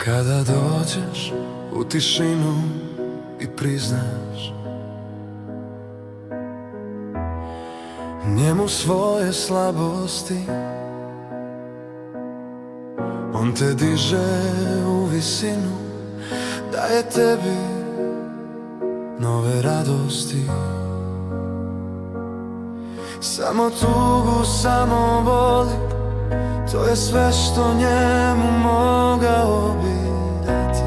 Kada dođeš u tišinu i priznaš njemu svoje slabosti, on te diže u visinu, daje tebi nove radosti. Samo tugu, samo boli, to je sve što njemu mogao bi dati.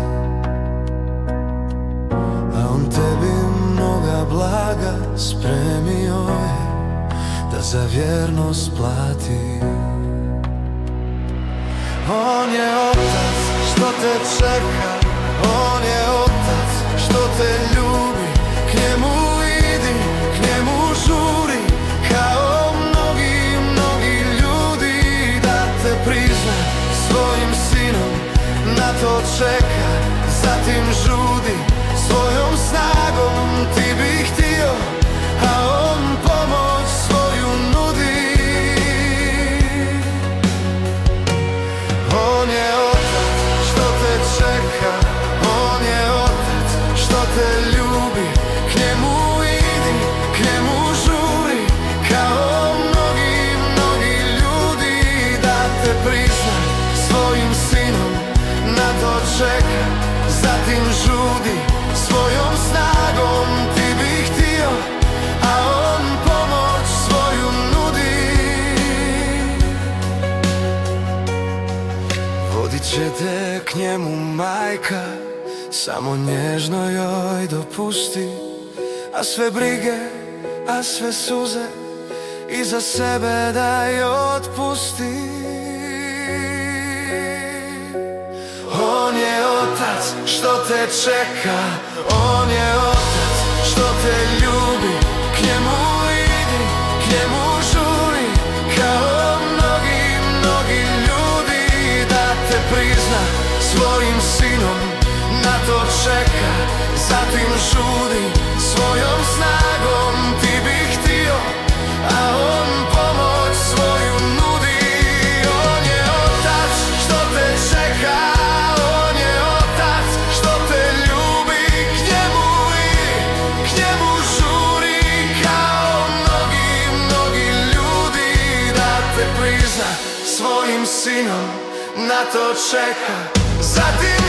A on tebi mnoga blaga spremio je da za vjernost plati. On je otac što te čeka, on je otac što te ljubi. K njemu idi, k njemu žuri, kao mnogi, mnogi ljudi, da te prizna svojim sinom. Na to čeka, zatim žudi, svojom snagom ti bi htio, a on pomoć svoju nudi. On je otac što te čeka, on je otac što te ljubi. K njemu idi, k njemu žuri, kao mnogi, mnogi ljudi, da te prizna svojim sinom. Na to čeka, zatim žudi, svojom snagom ti bi htio, a on pomoć svoju nudi. Vodit će te k njemu majka, samo nježno joj dopusti, a sve brige, a sve suze iza sebe daj otpusti. On je otac što te čeka, on je otac što te ljubi. K njemu idi, k njemu žuri, kao mnogi, mnogi ljudi, da te prizna svojim sinom. Na to čeka, zatim žudi, svojom snagom ti bi htio, a on pomoć svoju nudi. On je otac što te čeka, on je otac što te ljubi. K njemu idi, k njemu žuri, kao mnogi, mnogi ljudi, da te prizna svojim sinom. Na to čeka, zatim